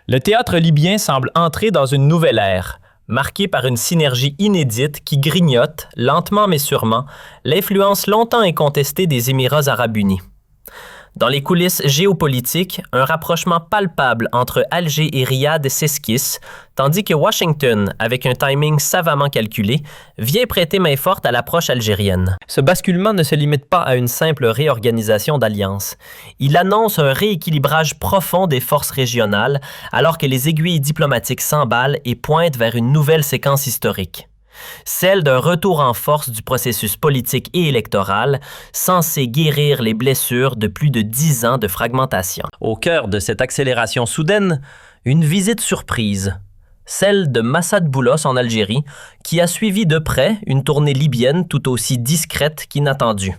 Le théâtre libyen semble entrer dans une nouvelle ère, marquée par une synergie inédite qui grignote, lentement mais sûrement, l'influence longtemps incontestée des Émirats arabes unis. Dans les coulisses géopolitiques, un rapprochement palpable entre Alger et Riyad s'esquisse, tandis que Washington, avec un timing savamment calculé, vient prêter main forte à l'approche algérienne. Ce basculement ne se limite pas à une simple réorganisation d'alliances. Il annonce un rééquilibrage profond des forces régionales, alors que les aiguilles diplomatiques s'emballent et pointent vers une nouvelle séquence historique. Celle d'un retour en force du processus politique et électoral, censé guérir les blessures de plus de 10 ans de fragmentation. Au cœur de cette accélération soudaine, une visite surprise, celle de Massad Boulos en Algérie, qui a suivi de près une tournée libyenne tout aussi discrète qu'inattendue.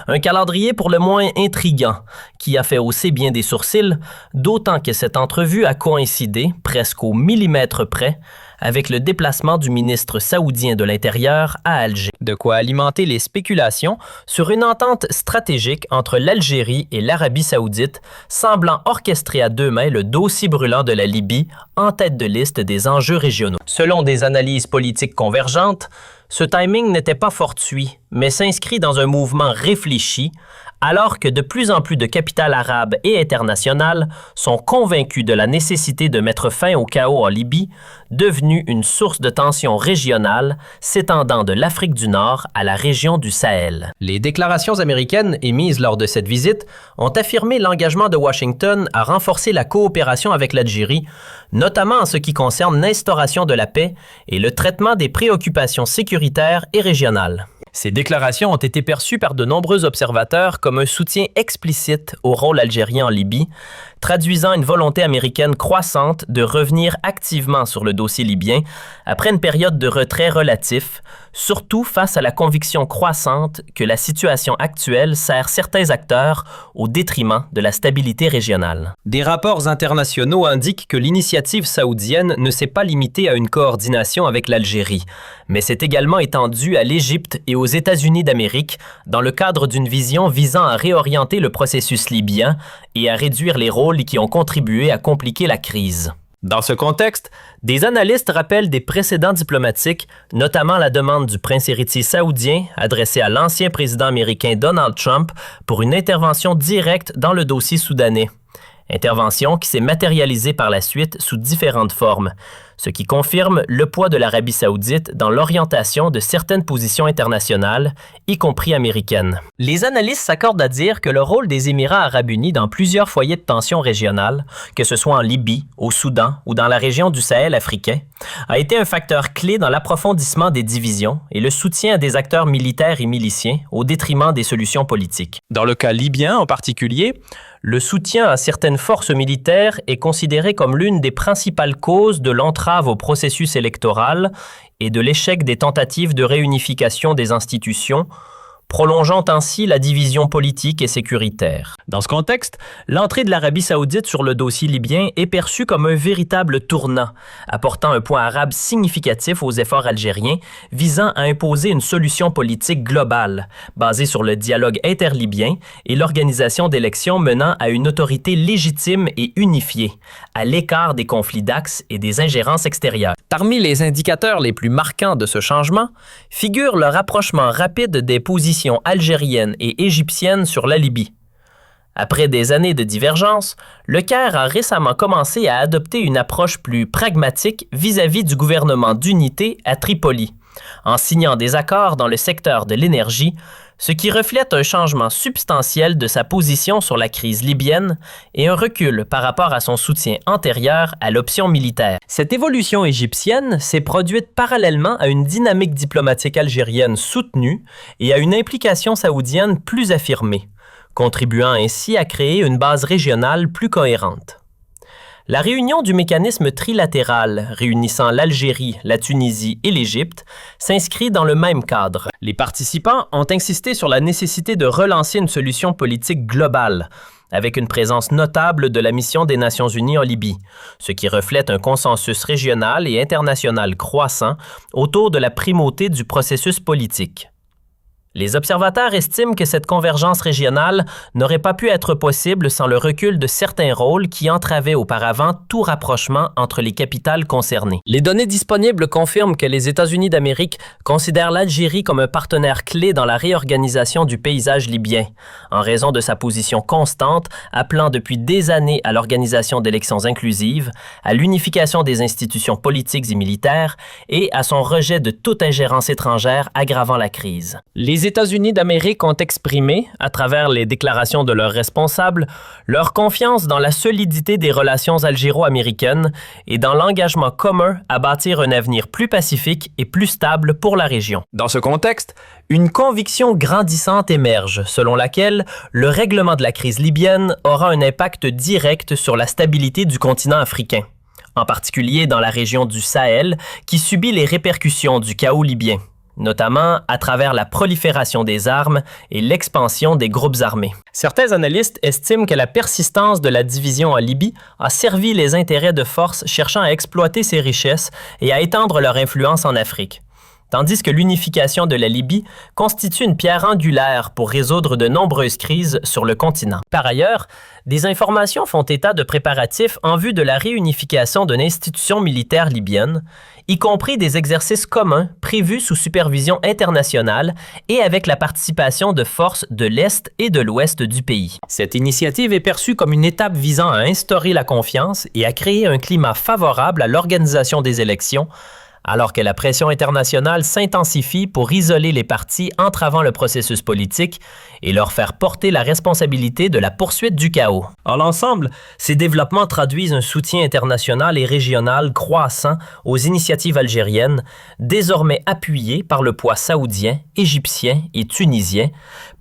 Un calendrier pour le moins intriguant, qui a fait hausser bien des sourcils, d'autant que cette entrevue a coïncidé, presque au millimètre près, avec le déplacement du ministre saoudien de l'Intérieur à Alger. De quoi alimenter les spéculations sur une entente stratégique entre l'Algérie et l'Arabie saoudite, semblant orchestrer à deux mains le dossier brûlant de la Libye en tête de liste des enjeux régionaux. Selon des analyses politiques convergentes, ce timing n'était pas fortuit, mais s'inscrit dans un mouvement réfléchi, alors que de plus en plus de capitales arabes et internationales sont convaincus de la nécessité de mettre fin au chaos en Libye, devenu une source de tension régionale s'étendant de l'Afrique du Nord à la région du Sahel. Les déclarations américaines émises lors de cette visite ont affirmé l'engagement de Washington à renforcer la coopération avec l'Algérie, notamment en ce qui concerne l'instauration de la paix et le traitement des préoccupations sécuritaires et régionales. Ces déclarations ont été perçues par de nombreux observateurs comme un soutien explicite au rôle algérien en Libye, traduisant une volonté américaine croissante de revenir activement sur le dossier libyen après une période de retrait relatif, surtout face à la conviction croissante que la situation actuelle sert certains acteurs au détriment de la stabilité régionale. Des rapports internationaux indiquent que l'initiative saoudienne ne s'est pas limitée à une coordination avec l'Algérie, mais s'est également étendue à l'Égypte et aux États-Unis d'Amérique dans le cadre d'une vision visant à réorienter le processus libyen et à réduire les rôles qui ont contribué à compliquer la crise. Dans ce contexte, des analystes rappellent des précédents diplomatiques, notamment la demande du prince héritier saoudien adressée à l'ancien président américain Donald Trump pour une intervention directe dans le dossier soudanais. Intervention qui s'est matérialisée par la suite sous différentes formes, ce qui confirme le poids de l'Arabie saoudite dans l'orientation de certaines positions internationales, y compris américaines. Les analystes s'accordent à dire que le rôle des Émirats arabes unis dans plusieurs foyers de tension régionale, que ce soit en Libye, au Soudan ou dans la région du Sahel africain, a été un facteur clé dans l'approfondissement des divisions et le soutien à des acteurs militaires et miliciens au détriment des solutions politiques. Dans le cas libyen en particulier, le soutien à certaines forces militaires est considéré comme l'une des principales causes de l'entrave au processus électoral et de l'échec des tentatives de réunification des institutions, prolongeant ainsi la division politique et sécuritaire. Dans ce contexte, l'entrée de l'Arabie saoudite sur le dossier libyen est perçue comme un véritable tournant, apportant un point arabe significatif aux efforts algériens visant à imposer une solution politique globale, basée sur le dialogue interlibyen et l'organisation d'élections menant à une autorité légitime et unifiée, à l'écart des conflits d'axes et des ingérences extérieures. Parmi les indicateurs les plus marquants de ce changement figure le rapprochement rapide des positions algérienne et égyptienne sur la Libye. Après des années de divergence, le Caire a récemment commencé à adopter une approche plus pragmatique vis-à-vis du gouvernement d'unité à Tripoli, en signant des accords dans le secteur de l'énergie, ce qui reflète un changement substantiel de sa position sur la crise libyenne et un recul par rapport à son soutien antérieur à l'option militaire. Cette évolution égyptienne s'est produite parallèlement à une dynamique diplomatique algérienne soutenue et à une implication saoudienne plus affirmée, contribuant ainsi à créer une base régionale plus cohérente. La réunion du mécanisme trilatéral réunissant l'Algérie, la Tunisie et l'Égypte s'inscrit dans le même cadre. Les participants ont insisté sur la nécessité de relancer une solution politique globale, avec une présence notable de la mission des Nations unies en Libye, ce qui reflète un consensus régional et international croissant autour de la primauté du processus politique. Les observateurs estiment que cette convergence régionale n'aurait pas pu être possible sans le recul de certains rôles qui entravaient auparavant tout rapprochement entre les capitales concernées. Les données disponibles confirment que les États-Unis d'Amérique considèrent l'Algérie comme un partenaire clé dans la réorganisation du paysage libyen, en raison de sa position constante, appelant depuis des années à l'organisation d'élections inclusives, à l'unification des institutions politiques et militaires et à son rejet de toute ingérence étrangère aggravant la crise. Les États-Unis d'Amérique ont exprimé, à travers les déclarations de leurs responsables, leur confiance dans la solidité des relations algéro-américaines et dans l'engagement commun à bâtir un avenir plus pacifique et plus stable pour la région. Dans ce contexte, une conviction grandissante émerge, selon laquelle le règlement de la crise libyenne aura un impact direct sur la stabilité du continent africain, en particulier dans la région du Sahel, qui subit les répercussions du chaos libyen, notamment à travers la prolifération des armes et l'expansion des groupes armés. Certains analystes estiment que la persistance de la division en Libye a servi les intérêts de forces cherchant à exploiter ces richesses et à étendre leur influence en Afrique, tandis que l'unification de la Libye constitue une pierre angulaire pour résoudre de nombreuses crises sur le continent. Par ailleurs, des informations font état de préparatifs en vue de la réunification d'une institution militaire libyenne, y compris des exercices communs prévus sous supervision internationale et avec la participation de forces de l'Est et de l'Ouest du pays. Cette initiative est perçue comme une étape visant à instaurer la confiance et à créer un climat favorable à l'organisation des élections, alors que la pression internationale s'intensifie pour isoler les partis entravant le processus politique et leur faire porter la responsabilité de la poursuite du chaos. En l'ensemble, ces développements traduisent un soutien international et régional croissant aux initiatives algériennes, désormais appuyées par le poids saoudien, égyptien et tunisien,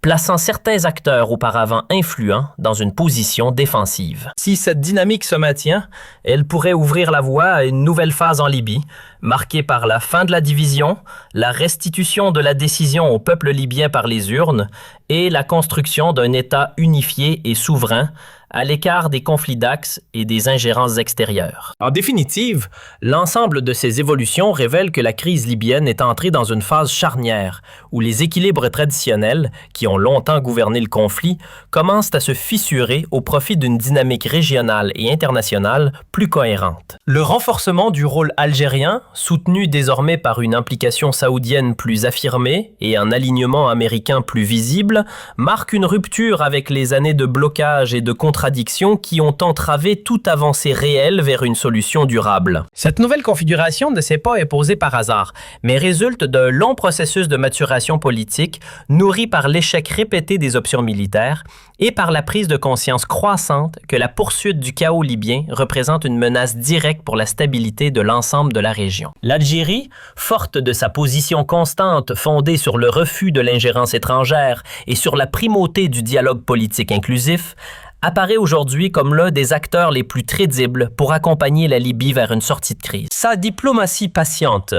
plaçant certains acteurs auparavant influents dans une position défensive. Si cette dynamique se maintient, elle pourrait ouvrir la voie à une nouvelle phase en Libye, marquée par la fin de la division, la restitution de la décision au peuple libyen par les urnes et la construction d'un État unifié et souverain, à l'écart des conflits d'axes et des ingérences extérieures. En définitive, l'ensemble de ces évolutions révèle que la crise libyenne est entrée dans une phase charnière, où les équilibres traditionnels, qui ont longtemps gouverné le conflit, commencent à se fissurer au profit d'une dynamique régionale et internationale plus cohérente. Le renforcement du rôle algérien, soutenu désormais par une implication saoudienne plus affirmée et un alignement américain plus visible, marque une rupture avec les années de blocage et de contradictions qui ont entravé toute avancée réelle vers une solution durable. Cette nouvelle configuration ne s'est pas imposée par hasard, mais résulte d'un long processus de maturation politique nourri par l'échec répété des options militaires et par la prise de conscience croissante que la poursuite du chaos libyen représente une menace directe pour la stabilité de l'ensemble de la région. L'Algérie, forte de sa position constante fondée sur le refus de l'ingérence étrangère et sur la primauté du dialogue politique inclusif, apparaît aujourd'hui comme l'un des acteurs les plus crédibles pour accompagner la Libye vers une sortie de crise. Sa diplomatie patiente,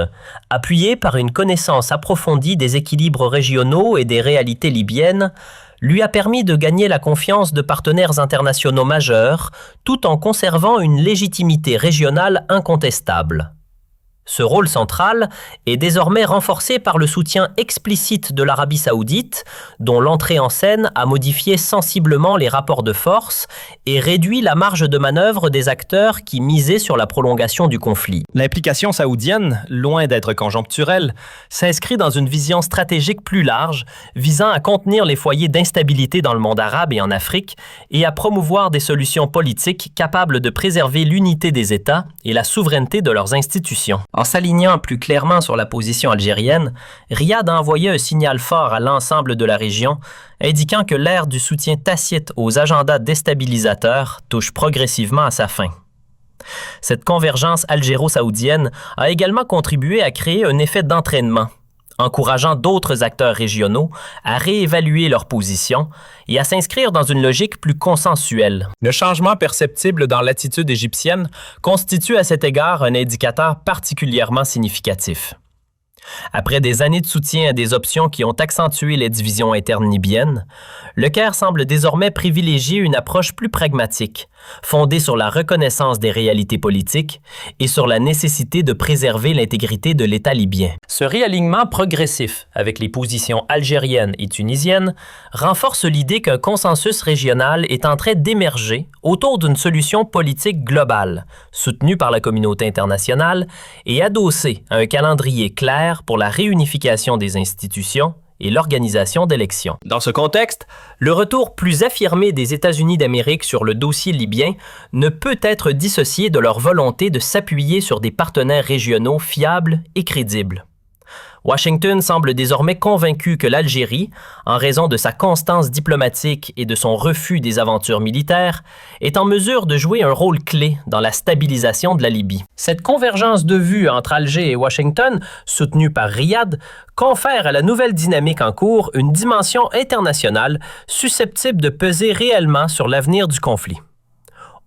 appuyée par une connaissance approfondie des équilibres régionaux et des réalités libyennes, lui a permis de gagner la confiance de partenaires internationaux majeurs, tout en conservant une légitimité régionale incontestable. Ce rôle central est désormais renforcé par le soutien explicite de l'Arabie saoudite, dont l'entrée en scène a modifié sensiblement les rapports de force et réduit la marge de manœuvre des acteurs qui misaient sur la prolongation du conflit. L'implication saoudienne, loin d'être conjoncturelle, s'inscrit dans une vision stratégique plus large, visant à contenir les foyers d'instabilité dans le monde arabe et en Afrique et à promouvoir des solutions politiques capables de préserver l'unité des États et la souveraineté de leurs institutions. En s'alignant plus clairement sur la position algérienne, Riyad a envoyé un signal fort à l'ensemble de la région, indiquant que l'ère du soutien tacite aux agendas déstabilisateurs touche progressivement à sa fin. Cette convergence algéro-saoudienne a également contribué à créer un effet d'entraînement, encourageant d'autres acteurs régionaux à réévaluer leur position et à s'inscrire dans une logique plus consensuelle. Le changement perceptible dans l'attitude égyptienne constitue à cet égard un indicateur particulièrement significatif. Après des années de soutien à des options qui ont accentué les divisions internes libyennes, le Caire semble désormais privilégier une approche plus pragmatique, fondée sur la reconnaissance des réalités politiques et sur la nécessité de préserver l'intégrité de l'État libyen. Ce réalignement progressif avec les positions algériennes et tunisiennes renforce l'idée qu'un consensus régional est en train d'émerger autour d'une solution politique globale, soutenue par la communauté internationale et adossée à un calendrier clair pour la réunification des institutions et l'organisation d'élections. Dans ce contexte, le retour plus affirmé des États-Unis d'Amérique sur le dossier libyen ne peut être dissocié de leur volonté de s'appuyer sur des partenaires régionaux fiables et crédibles. Washington semble désormais convaincu que l'Algérie, en raison de sa constance diplomatique et de son refus des aventures militaires, est en mesure de jouer un rôle clé dans la stabilisation de la Libye. Cette convergence de vues entre Alger et Washington, soutenue par Riyad, confère à la nouvelle dynamique en cours une dimension internationale susceptible de peser réellement sur l'avenir du conflit.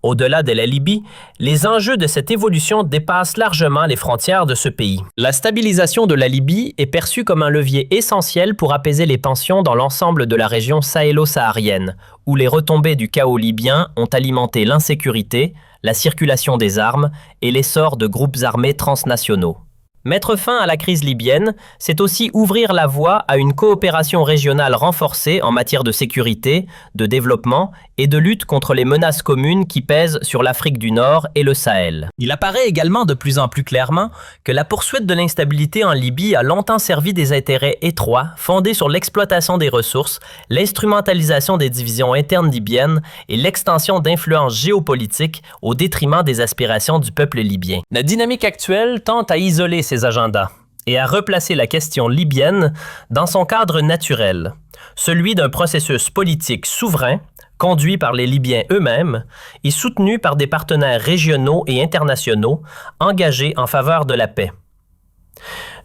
Au-delà de la Libye, les enjeux de cette évolution dépassent largement les frontières de ce pays. La stabilisation de la Libye est perçue comme un levier essentiel pour apaiser les tensions dans l'ensemble de la région sahélo-saharienne, où les retombées du chaos libyen ont alimenté l'insécurité, la circulation des armes et l'essor de groupes armés transnationaux. Mettre fin à la crise libyenne, c'est aussi ouvrir la voie à une coopération régionale renforcée en matière de sécurité, de développement et de lutte contre les menaces communes qui pèsent sur l'Afrique du Nord et le Sahel. Il apparaît également de plus en plus clairement que la poursuite de l'instabilité en Libye a longtemps servi des intérêts étroits fondés sur l'exploitation des ressources, l'instrumentalisation des divisions internes libyennes et l'extension d'influences géopolitiques au détriment des aspirations du peuple libyen. La dynamique actuelle tente à isoler ces agendas et à replacer la question libyenne dans son cadre naturel, celui d'un processus politique souverain, conduit par les Libyens eux-mêmes et soutenu par des partenaires régionaux et internationaux engagés en faveur de la paix.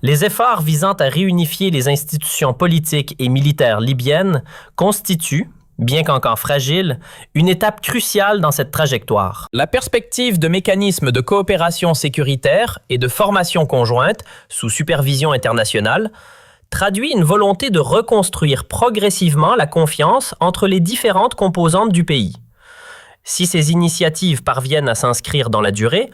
Les efforts visant à réunifier les institutions politiques et militaires libyennes constituent, bien qu'encore fragile, une étape cruciale dans cette trajectoire. La perspective de mécanismes de coopération sécuritaire et de formation conjointe, sous supervision internationale, traduit une volonté de reconstruire progressivement la confiance entre les différentes composantes du pays. Si ces initiatives parviennent à s'inscrire dans la durée,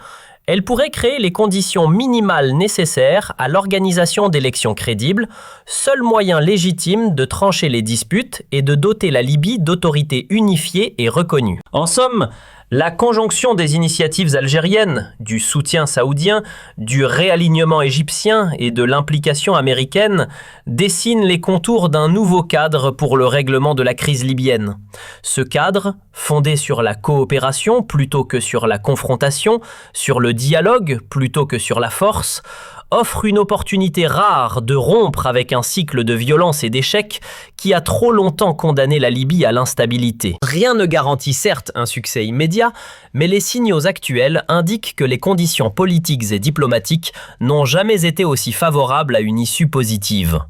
elles pourraient créer les conditions minimales nécessaires à l'organisation d'élections crédibles, seul moyen légitime de trancher les disputes et de doter la Libye d'autorités unifiées et reconnues. En somme, la conjonction des initiatives algériennes, du soutien saoudien, du réalignement égyptien et de l'implication américaine dessine les contours d'un nouveau cadre pour le règlement de la crise libyenne. Ce cadre, fondé sur la coopération plutôt que sur la confrontation, sur le dialogue plutôt que sur la force, offre une opportunité rare de rompre avec un cycle de violence et d'échecs qui a trop longtemps condamné la Libye à l'instabilité. Rien ne garantit certes un succès immédiat, mais les signaux actuels indiquent que les conditions politiques et diplomatiques n'ont jamais été aussi favorables à une issue positive.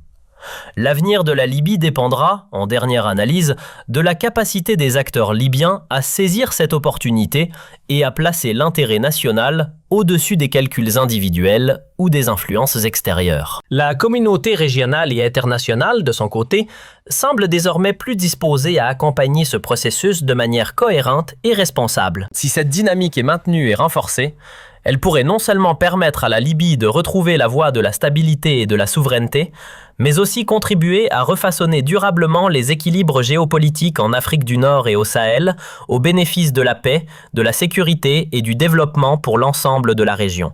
L'avenir de la Libye dépendra, en dernière analyse, de la capacité des acteurs libyens à saisir cette opportunité et à placer l'intérêt national au-dessus des calculs individuels ou des influences extérieures. La communauté régionale et internationale, de son côté, semble désormais plus disposée à accompagner ce processus de manière cohérente et responsable. Si cette dynamique est maintenue et renforcée, elle pourrait non seulement permettre à la Libye de retrouver la voie de la stabilité et de la souveraineté, mais aussi contribuer à refaçonner durablement les équilibres géopolitiques en Afrique du Nord et au Sahel, au bénéfice de la paix, de la sécurité et du développement pour l'ensemble de la région.